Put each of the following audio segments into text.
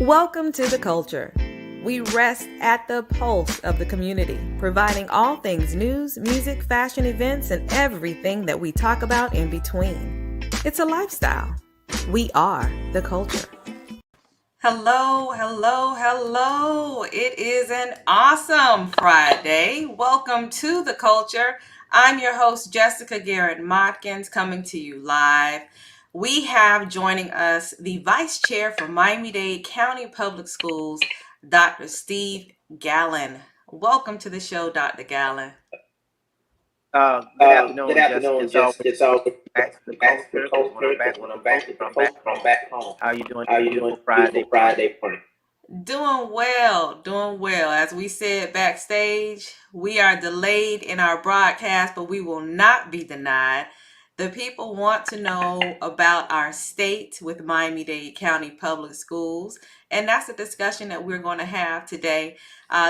Welcome to The Culture. We rest at the pulse of the community, providing all things news, music, fashion, events, and everything that we talk about in between. It's a lifestyle. We are The Culture. Hello, hello, hello. It is an awesome Friday. Welcome to The Culture. I'm your host, Jessica Garrett-Motkins, coming to you live. We have joining us the Vice Chair for Miami-Dade County Public Schools, Dr. Steve Gallen. Welcome to the show, Dr. Gallen. Good afternoon, Jessica. It's all back to the culture. When I'm back home. How you doing? How you doing? Friday morning. Doing well. As we said backstage, we are delayed in our broadcast, but we will not be denied. The people want to know about our state with Miami-Dade County Public Schools, and that's a discussion that we're going to have today.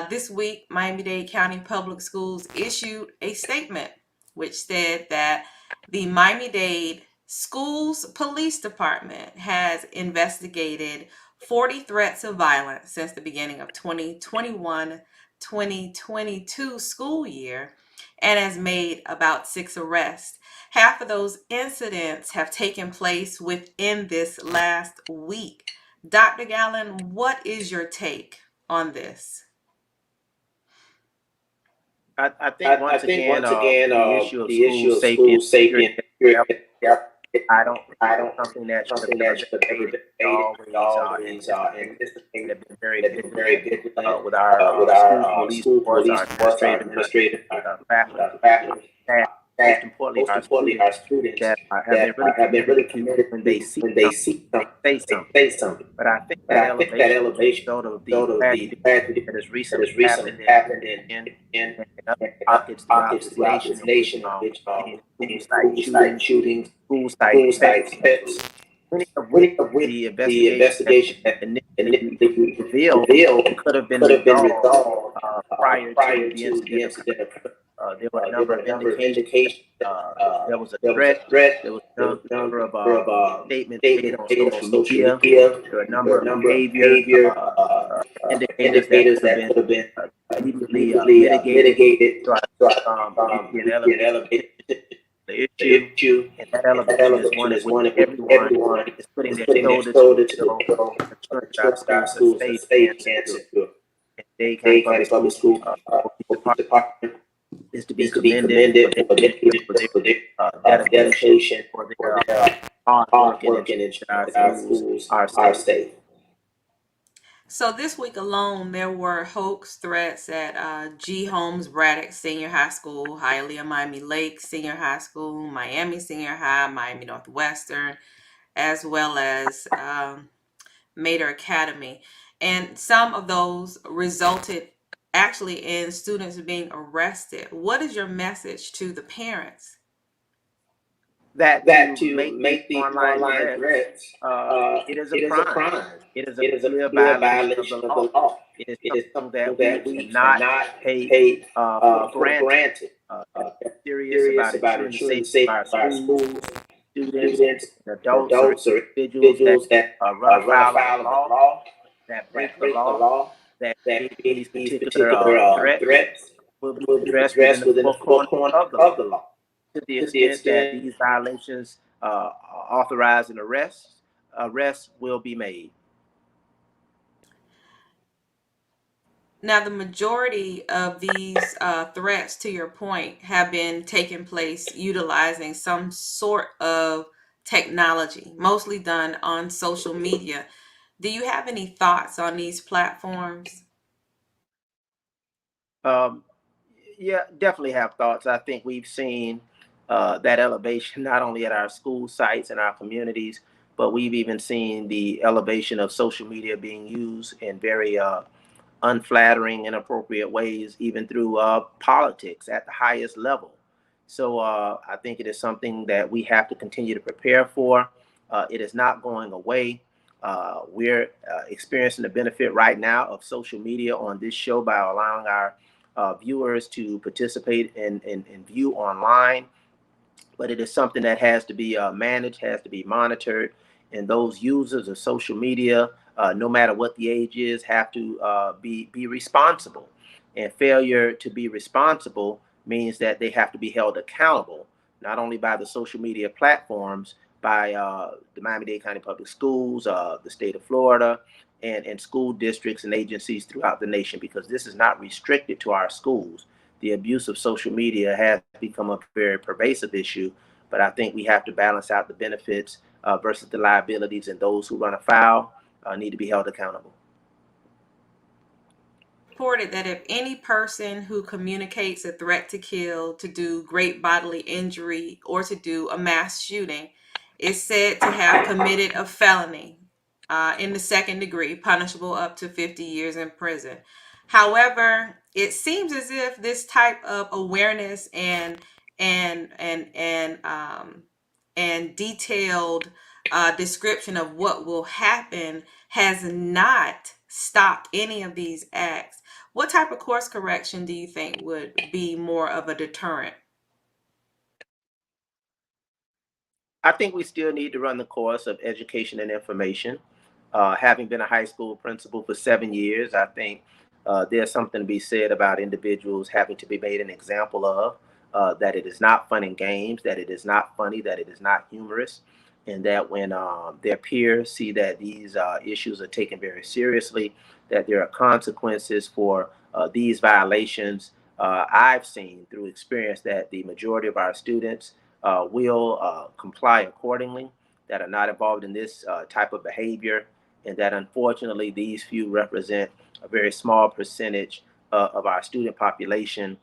This week, Miami-Dade County Public Schools issued a statement which said that the Miami-Dade Schools Police Department has investigated 40 threats of violence since the beginning of 2021-2022 school year and has made about 6 arrests. Half of those incidents have taken place within this last week. Dr. Gallen, what is your take on this? I think once again, the issue of school safety and security. I don't something that should have been always anticipated. Have been very good with our school police, our administrative faculty, staff. Most importantly, our students that have been really committed when they see something, say something. But I think that elevation, though, of the tragedy that has recently happened in other pockets throughout this nation, which school-site shootings, school-site thefts, many of which the investigation that initially revealed could have been resolved prior to the incident. There were a number of indications. There was a threat. There was a number of statements made on social media. There were a number of behavior indicators that could have been immediately mitigated. The issue, and that elevation is one that everyone is putting their shoulder to ensure our schools are safe and secure. Dade County Public School Department is to be commended for their dedication, for their hard work in ensuring our schools are safe. So this week alone, there were hoax threats at G. Holmes Braddock Senior High School, Hialeah Miami Lakes Senior High School, Miami Senior High, Miami Northwestern, as well as Mater Academy. And some of those resulted actually in students being arrested. What is your message to the parents? That to make the online threats, it is a crime. It is a clear violation of the law. It is something that we cannot take for granted. Serious about ensuring the safety of our schools, students, adults, or individuals that run afoul of the law, that break the law, that these particular threats will be addressed within the four corners of the law. To the extent that these violations authorize an arrest will be made. Now, the majority of these threats, to your point, have been taking place utilizing some sort of technology, mostly done on social media. Do you have any thoughts on these platforms? Yeah, definitely have thoughts. I think we've seen that elevation not only at our school sites and our communities, but we've even seen the elevation of social media being used in very unflattering, inappropriate ways, even through politics at the highest level. So I think it is something that we have to continue to prepare for. It is not going away. We're experiencing the benefit right now of social media on this show by allowing our viewers to participate and view online. But it is something that has to be managed, has to be monitored, and those users of social media no matter what the age is, have to be responsible. And failure to be responsible means that they have to be held accountable, not only by the social media platforms, by the Miami-Dade County Public Schools, the state of Florida, and school districts and agencies throughout the nation, because this is not restricted to our schools. The abuse of social media has become a very pervasive issue, but I think we have to balance out the benefits versus the liabilities, and those who run afoul need to be held accountable. Reported that if any person who communicates a threat to kill, to do great bodily injury, or to do a mass shooting is said to have committed a felony in the second degree, punishable up to 50 years in prison. However, it seems as if this type of awareness and and and um, and detailed description of what will happen has not stopped any of these acts. What type of course correction do you think would be more of a deterrent? I think we still need to run the course of education and information. Having been a high school principal for 7 years, I think there's something to be said about individuals having to be made an example of, that it is not fun and games, that it is not funny, that it is not humorous, and that when their peers see that these issues are taken very seriously, that there are consequences for these violations. I've seen through experience that the majority of our students will comply accordingly, that are not involved in this type of behavior, and that unfortunately these few represent a very small percentage of our student population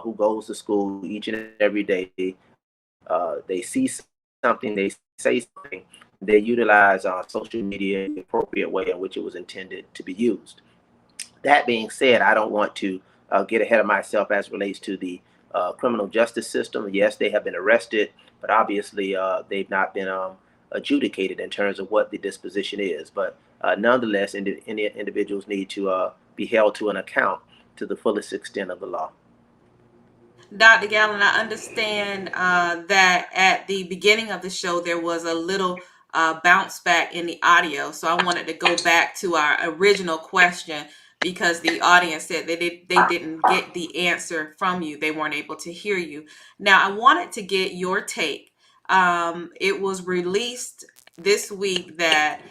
who goes to school each and every day. They see something, they say something, they utilize social media in the appropriate way in which it was intended to be used. That being said, I don't want to get ahead of myself as it relates to the criminal justice system. Yes, they have been arrested, but obviously they've not been adjudicated in terms of what the disposition is. But nonetheless, individuals need to be held to an account to the fullest extent of the law. Dr. Gallen, I understand that at the beginning of the show, there was a little bounce back in the audio. So I wanted to go back to our original question because the audience said they didn't get the answer from you. They weren't able to hear you. Now, I wanted to get your take. It was released this week that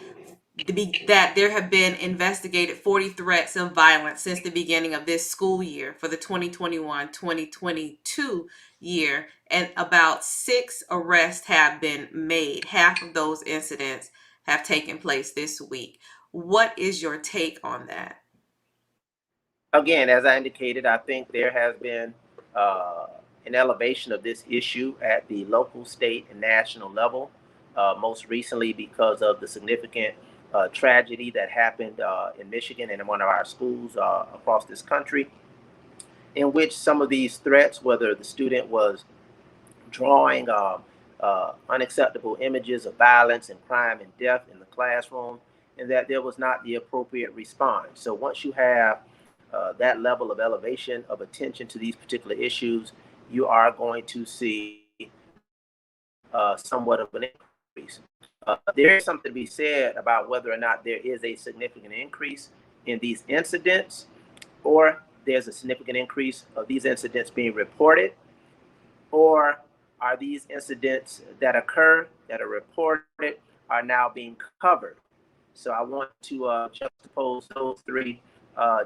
there have been investigated 40 threats of violence since the beginning of this school year for the 2021-2022 year, and about 6 arrests have been made. Half of those incidents have taken place this week. What is your take on that? Again, as I indicated, I think there has been uh, an elevation of this issue at the local, state, and national level. Most recently, because of the significant tragedy that happened in Michigan and in one of our schools across this country, in which some of these threats, whether the student was drawing unacceptable images of violence and crime and death in the classroom, and that there was not the appropriate response. So once you have that level of elevation of attention to these particular issues, you are going to see somewhat of an increase. There is something to be said about whether or not there is a significant increase in these incidents, or there's a significant increase of these incidents being reported, or are these incidents that occur, that are reported, are now being covered. So I want to juxtapose those three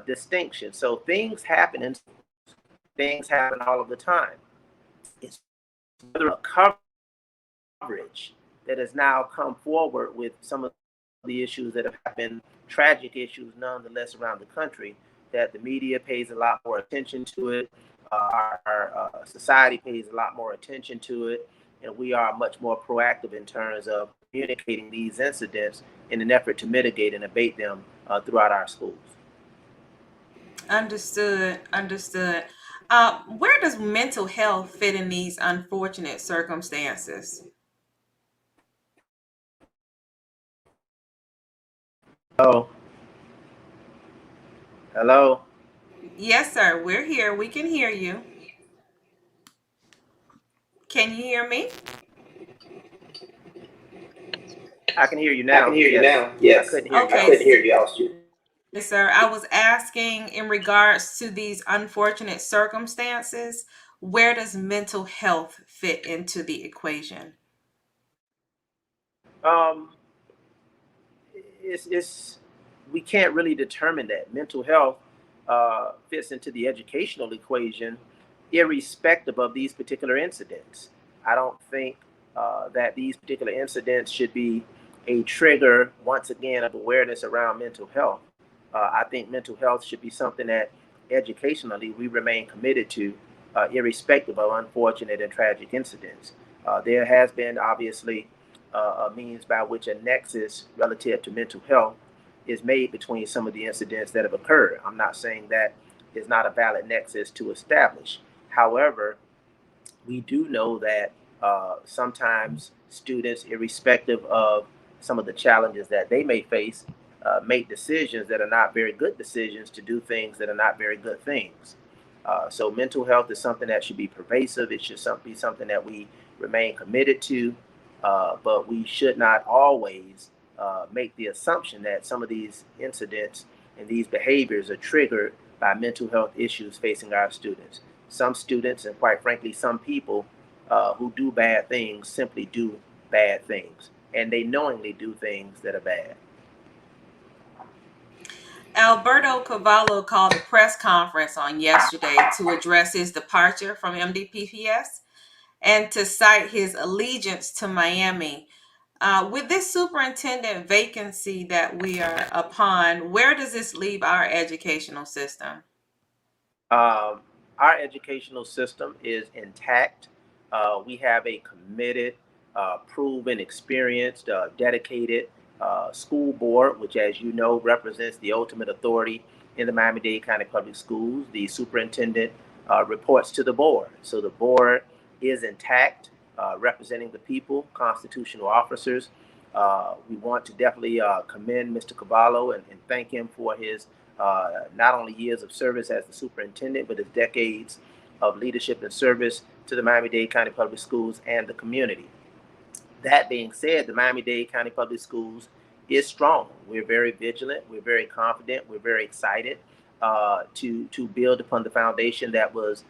distinctions. So things happen, and things happen all of the time. It's whether a coverage that has now come forward with some of the issues that have happened, tragic issues nonetheless around the country, that the media pays a lot more attention to it, our society pays a lot more attention to it, and we are much more proactive in terms of communicating these incidents in an effort to mitigate and abate them throughout our schools. Understood. Where does mental health fit in these unfortunate circumstances? Oh, hello. Yes, sir. We're here. We can hear you. Can you hear me? I can hear you I now. can hear you Yes. now. Yes. I couldn't hear you. I couldn't hear you. I was Yes, sir. I was asking in regards to these unfortunate circumstances, where does mental health fit into the equation? Um, it's we can't really determine that. Mental health fits into the educational equation, irrespective of these particular incidents. I don't think that these particular incidents should be a trigger once again of awareness around mental health. I think mental health should be something that educationally we remain committed to, irrespective of unfortunate and tragic incidents. There has been obviously a means by which a nexus relative to mental health is made between some of the incidents that have occurred. I'm not saying that is not a valid nexus to establish. However, we do know that sometimes students, irrespective of some of the challenges that they may face, make decisions that are not very good decisions to do things that are not very good things. So mental health is something that should be pervasive. It should be something that we remain committed to, but we should not always make the assumption that some of these incidents and these behaviors are triggered by mental health issues facing our students. Some students, and quite frankly, some people who do bad things simply do bad things, and they knowingly do things that are bad. Alberto Cavallo called a press conference on yesterday to address his departure from MDPPS and to cite his allegiance to Miami. With this superintendent vacancy that we are upon, where does this leave our educational system? Um, our educational system is intact. We have a committed, proven, experienced, dedicated school board, which, as you know, represents the ultimate authority in the Miami-Dade County Public Schools. The superintendent reports to the board. So the board is intact, representing the people, constitutional officers. We want to definitely commend Mr. Cavallo and thank him for his not only years of service as the superintendent, but his decades of leadership and service to the Miami-Dade County Public Schools and the community. That being said, the Miami-Dade County Public Schools is strong. We're very vigilant. We're very confident. We're very excited to build upon the foundation that was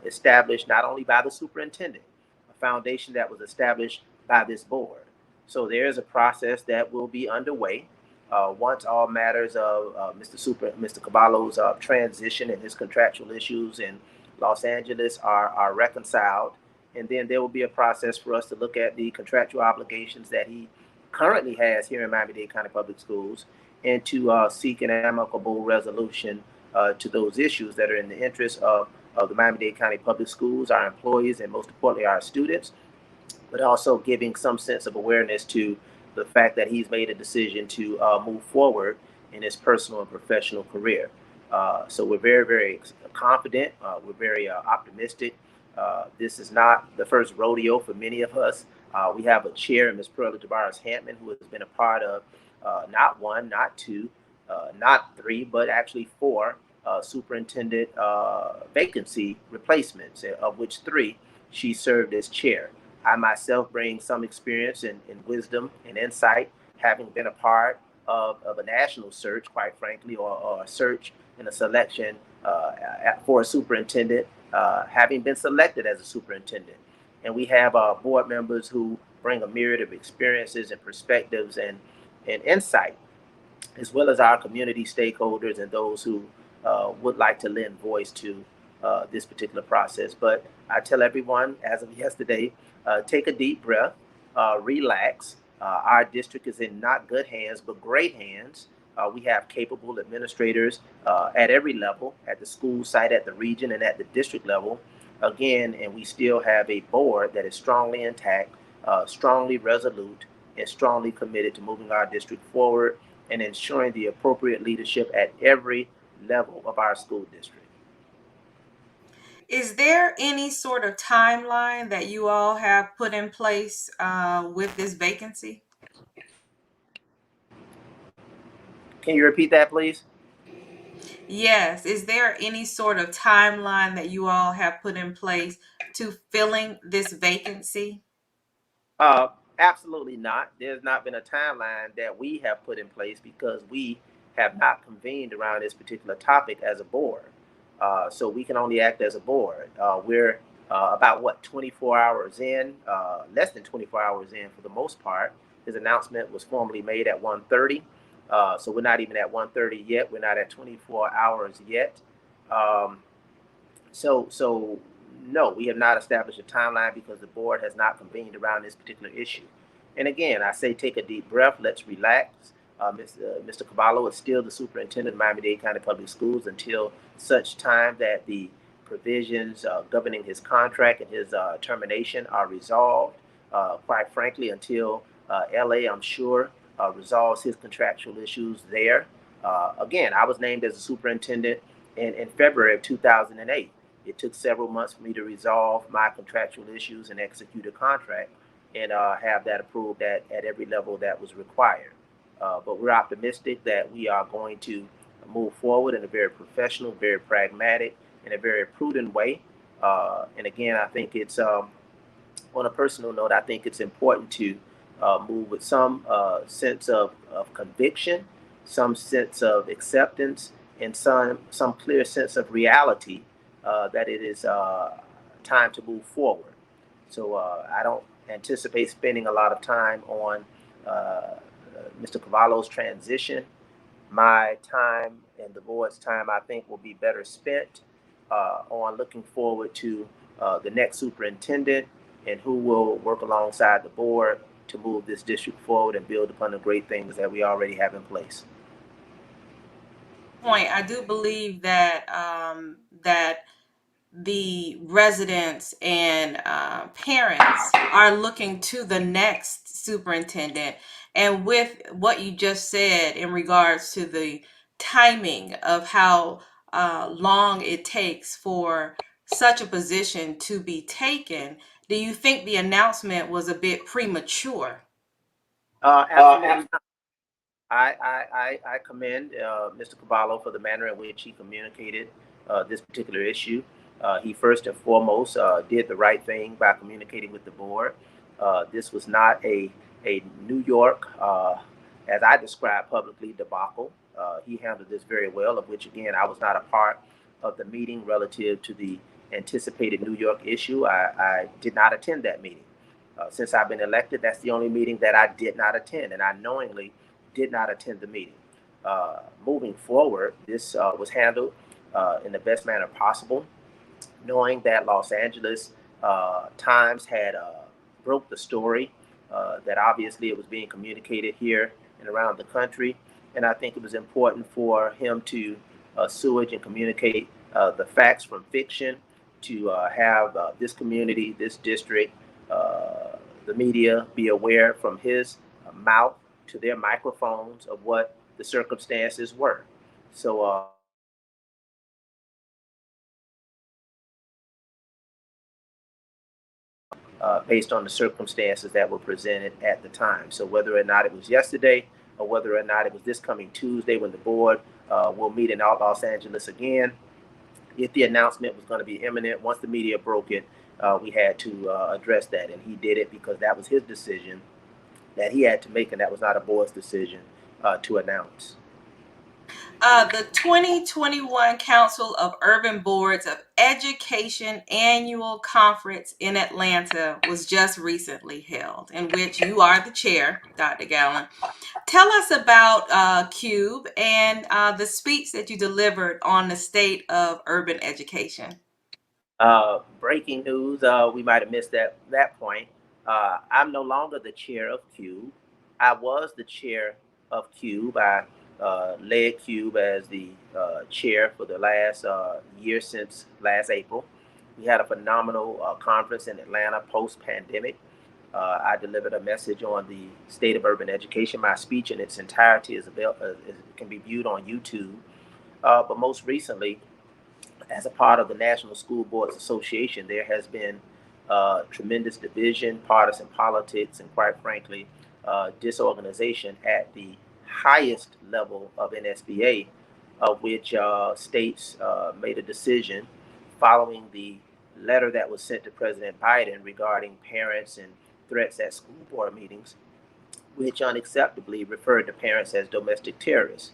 established not only by the superintendent, a foundation that was established by this board. So there is a process that will be underway once all matters of Mr. Caballo's transition and his contractual issues in Los Angeles are reconciled, and then there will be a process for us to look at the contractual obligations that he currently has here in Miami-Dade County Public Schools, and to seek an amicable resolution to those issues that are in the interest of the Miami-Dade County Public Schools, our employees, and most importantly, our students, but also giving some sense of awareness to the fact that he's made a decision to move forward in his personal and professional career. So we're very, very confident. We're very optimistic. This is not the first rodeo for many of us. We have a chair, Ms. Pearla Javaris-Hampton, who has been a part of not one, not two, not three, but actually four superintendent vacancy replacements, of which three she served as chair. I myself bring some experience and wisdom and insight, having been a part of a national search, quite frankly, or a search and a selection for a superintendent, having been selected as a superintendent. And we have board members who bring a myriad of experiences and perspectives and insight, as well as our community stakeholders and those who would like to lend voice to this particular process. But I tell everyone, as of yesterday, take a deep breath, relax. Our district is in not good hands, but great hands. We have capable administrators at every level, at the school site, at the region, and at the district level. Again, and we still have a board that is strongly intact, strongly resolute, and strongly committed to moving our district forward and ensuring the appropriate leadership at every level of our school district. Is there any sort of timeline that you all have put in place with this vacancy? Can you repeat that, please? Yes. Is there any sort of timeline that you all have put in place to filling this vacancy? Absolutely not. There's not been a timeline that we have put in place because we have not convened around this particular topic as a board. So we can only act as a board. We're about 24 hours in, less than 24 hours in for the most part. His announcement was formally made at 1:30. So we're not even at 1:30 yet. We're not at 24 hours yet. Um, so no, we have not established a timeline because the board has not convened around this particular issue. And again, I say take a deep breath. Let's relax. Mr. Cavallo is still the superintendent of Miami-Dade County Public Schools until such time that the provisions governing his contract and his termination are resolved. Quite frankly, until LA, I'm sure, resolves his contractual issues there. Again, I was named as a superintendent in February of 2008. It took several months for me to resolve my contractual issues and execute a contract and have that approved at every level that was required. But we're optimistic that we are going to move forward in a very professional, very pragmatic, and a very prudent way. And again, I think it's on a personal note, I think it's important to move with some sense of conviction, some sense of acceptance, and some clear sense of reality that it is time to move forward. So I don't anticipate spending a lot of time on Mr. Cavallo's transition. My time and the board's time, I think, will be better spent on looking forward to the next superintendent and who will work alongside the board to move this district forward and build upon the great things that we already have in place. I do believe that that the residents and parents are looking to the next superintendent. And with what you just said in regards to the timing of how long it takes for such a position to be taken, do you think the announcement was a bit premature? Absolutely. I commend Mr. Cavallo for the manner in which he communicated this particular issue. He first and foremost did the right thing by communicating with the board. This was not a New York, as I described publicly, debacle. He handled this very well, of which, again, I was not a part of the meeting relative to the anticipated New York issue. I did not attend that meeting. Since I've been elected, that's the only meeting that I did not attend, and I knowingly did not attend the meeting. Moving forward, this was handled in the best manner possible, knowing that Los Angeles Times had broke the story, that obviously it was being communicated here and around the country. And I think it was important for him to sewage and communicate the facts from fiction, to have this community, this district, the media be aware from his mouth to their microphones of what the circumstances were. So based on the circumstances that were presented at the time. So whether or not it was yesterday or whether or not it was this coming Tuesday when the board will meet in Los Angeles again, if the announcement was going to be imminent, once the media broke it, we had to address that. And he did it because that was his decision that he had to make, and that was not a board's decision to announce. The 2021 Council of Urban Boards of Education annual conference in Atlanta was just recently held, in which you are the chair, Dr. Gallen. Tell us about CUBE and the speech that you delivered on the state of urban education. Breaking news, we might have missed that point. I'm no longer the chair of CUBE. I was the chair of CUBE. I led CUBE as the chair for the last year, since last April. We had a phenomenal conference in Atlanta post-pandemic. I delivered a message on the state of urban education. My speech in its entirety can be viewed on YouTube. But most recently, as a part of the National School Boards Association, there has been tremendous division, partisan politics, and quite frankly, disorganization at the highest level of NSBA, of which states made a decision following the letter that was sent to President Biden regarding parents and threats at school board meetings, which unacceptably referred to parents as domestic terrorists.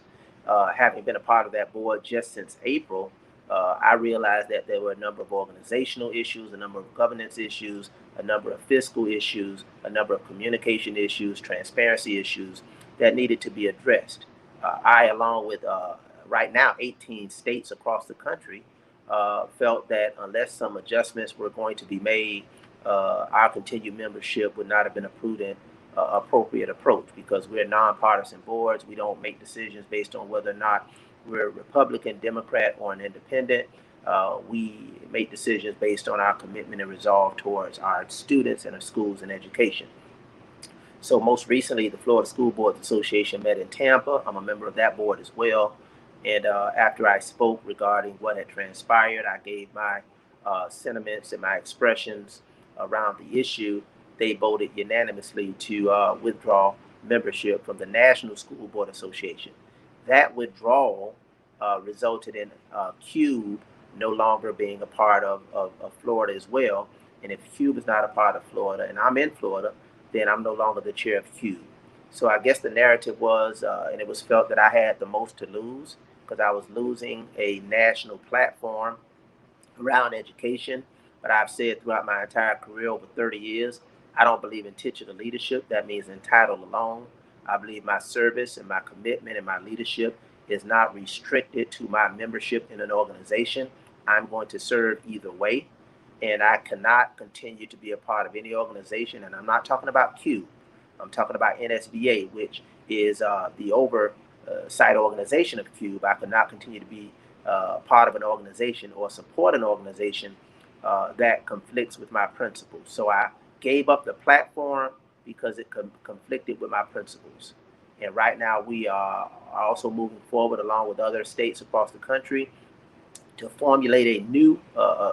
Having been a part of that board just since April, I realized that there were a number of organizational issues, a number of governance issues, a number of fiscal issues, a number of communication issues, transparency issues that needed to be addressed. I, along with right now 18 states across the country, felt that unless some adjustments were going to be made, our continued membership would not have been a prudent, appropriate approach, because we're nonpartisan boards. We don't make decisions based on whether or not we're a Republican, Democrat, or an independent. We make decisions based on our commitment and resolve towards our students and our schools and education. So most recently, the Florida School Boards Association met in Tampa. I'm a member of that board as well. And after I spoke regarding what had transpired, I gave my sentiments and my expressions around the issue. They voted unanimously to withdraw membership from the National School Board Association. That withdrawal resulted in CUBE no longer being a part of Florida as well. And if CUBE is not a part of Florida, and I'm in Florida, then I'm no longer the chair of CUBE. So I guess the narrative was, and it was felt that I had the most to lose, because I was losing a national platform around education. But I've said throughout my entire career, over 30 years, I don't believe in titular leadership. That means entitled alone. I believe my service and my commitment and my leadership is not restricted to my membership in an organization. I'm going to serve either way, and I cannot continue to be a part of any organization. And I'm not talking about CUBE. I'm talking about NSBA, which is the oversight organization of CUBE. I cannot continue to be part of an organization or support an organization that conflicts with my principles. So I gave up the platform because it conflicted with my principles. And right now we are also moving forward along with other states across the country to formulate a new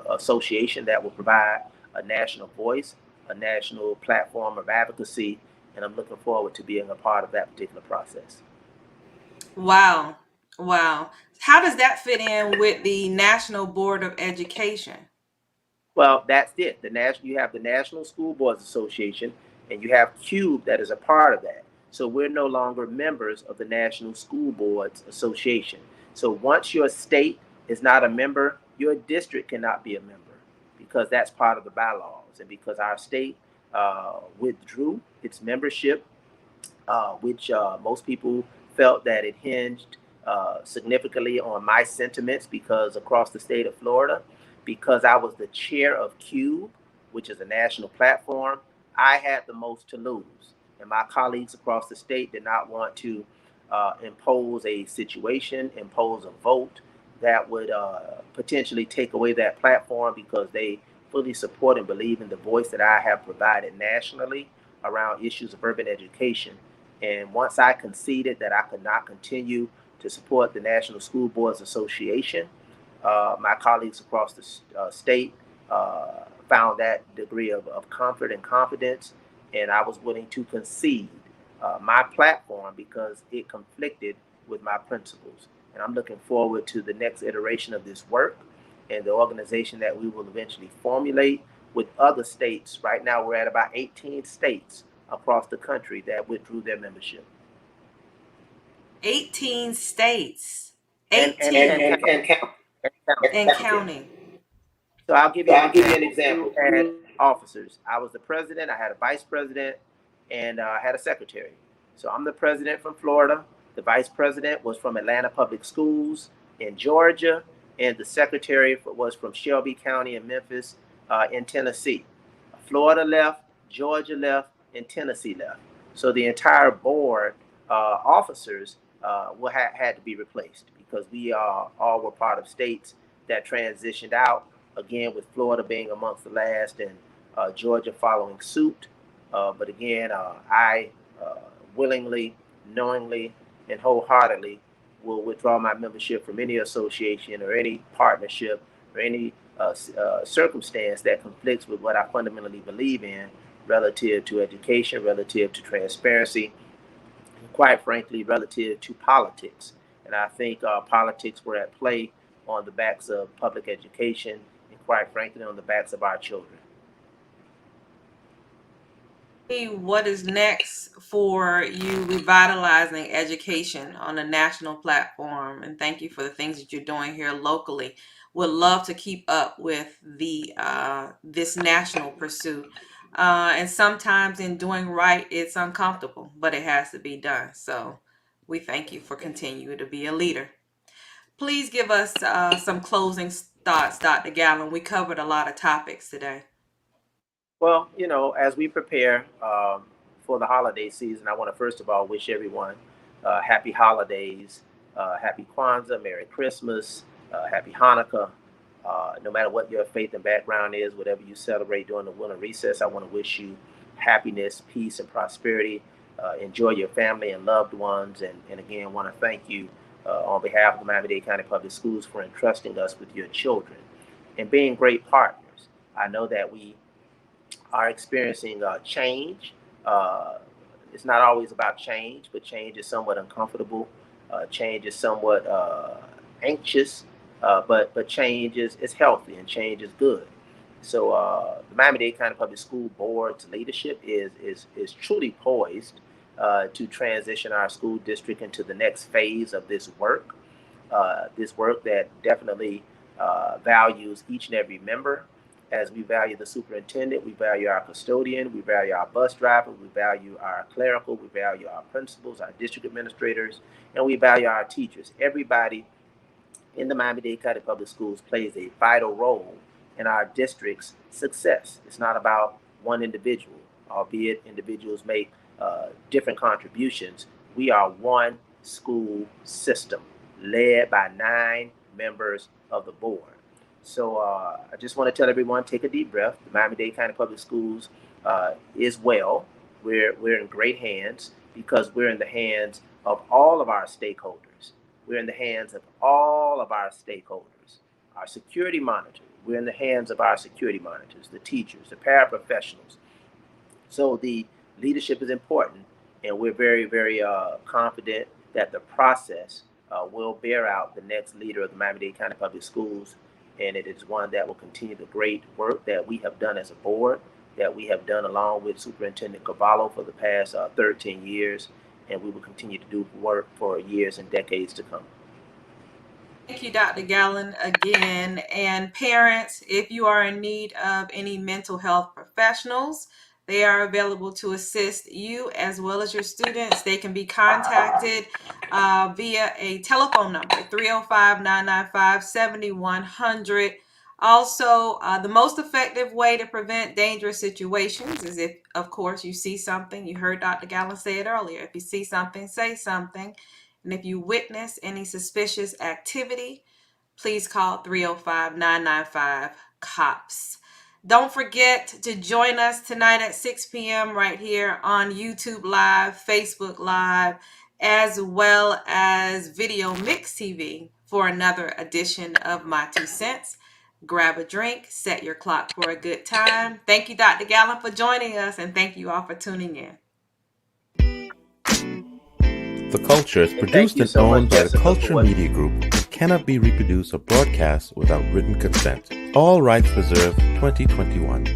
association that will provide a national voice, a national platform of advocacy, and I'm looking forward to being a part of that particular process. Wow. Wow. How does that fit in with the National Board of Education? Well, that's it. You have the National School Boards Association, and you have CUBE that is a part of that. So we're no longer members of the National School Boards Association. So once your state is not a member, your district cannot be a member, because that's part of the bylaws, and because our state withdrew its membership, which most people felt that it hinged significantly on my sentiments, because across the state of Florida, because I was the chair of CUBE, which is a national platform, I had the most to lose. And my colleagues across the state did not want to impose a situation, impose a vote that would potentially take away that platform, because they fully support and believe in the voice that I have provided nationally around issues of urban education. And once I conceded that I could not continue to support the National School Boards Association, my colleagues across the state found that degree of comfort and confidence, and I was willing to concede my platform because it conflicted with my principles. And I'm looking forward to the next iteration of this work and the organization that we will eventually formulate with other states. Right now, we're at about 18 states across the country that withdrew their membership. 18 states. 18 and counting. So I'll give you an example. I had officers. I was the president, I had a vice president, and I had a secretary. So I'm the president from Florida. The vice president was from Atlanta Public Schools in Georgia, and the secretary was from Shelby County in Memphis in Tennessee. Florida left, Georgia left, and Tennessee left. So the entire board officers had to be replaced, because we all were part of states that transitioned out, again with Florida being amongst the last, and Georgia following suit. But again, I willingly, knowingly, and wholeheartedly will withdraw my membership from any association or any partnership or any circumstance that conflicts with what I fundamentally believe in relative to education, relative to transparency, and quite frankly, relative to politics. And I think politics were at play on the backs of public education, and quite frankly, on the backs of our children. What is next for you revitalizing education on a national platform? And thank you for the things that you're doing here locally. Would love to keep up with the this national pursuit. And sometimes in doing right, it's uncomfortable, but it has to be done. So we thank you for continuing to be a leader. Please give us some closing thoughts, Dr. Gallen. We covered a lot of topics today. Well, as we prepare for the holiday season, I want to first of all wish everyone happy holidays, happy Kwanzaa, Merry Christmas, happy Hanukkah. No matter what your faith and background is, whatever you celebrate during the winter recess, I want to wish you happiness, peace, and prosperity. Enjoy your family and loved ones. And again, want to thank you on behalf of the Miami-Dade County Public Schools for entrusting us with your children and being great partners. I know that we are experiencing change. It's not always about change, but change is somewhat uncomfortable. Change is somewhat anxious, but change is healthy and change is good. So the Miami-Dade County Public School Board's leadership is truly poised to transition our school district into the next phase of this work that definitely values each and every member. As we value the superintendent, we value our custodian, we value our bus driver, we value our clerical, we value our principals, our district administrators, and we value our teachers. Everybody in the Miami-Dade County Public Schools plays a vital role in our district's success. It's not about one individual, albeit individuals make different contributions. We are one school system led by 9 members of the board. So I just want to tell everyone, take a deep breath. The Miami-Dade County Public Schools is well. We're in great hands because we're in the hands of all of our stakeholders. We're in the hands of all of our stakeholders. Our security monitor, we're in the hands of our security monitors, the teachers, the paraprofessionals. So the leadership is important, and we're very, very confident that the process will bear out the next leader of the Miami-Dade County Public Schools. And it is one that will continue the great work that we have done as a board, that we have done along with Superintendent Cavallo for the past 13 years, and we will continue to do work for years and decades to come. Thank you, Dr. Gallen, again. And parents, if you are in need of any mental health professionals, they are available to assist you as well as your students. They can be contacted via a telephone number, 305-995-7100. Also, the most effective way to prevent dangerous situations is if, of course, you see something. You heard Dr. Gallen say it earlier. If you see something, say something. And if you witness any suspicious activity, please call 305-995-COPS. Don't forget to join us tonight at 6 p.m. right here on YouTube Live, Facebook Live, as well as Video Mix TV for another edition of My 2 Cents. Grab a drink, set your clock for a good time. Thank you, Dr. Gallen, for joining us, and thank you all for tuning in. The Culture is produced and owned by the Culture Media Group and cannot be reproduced or broadcast without written consent. All rights reserved 2021.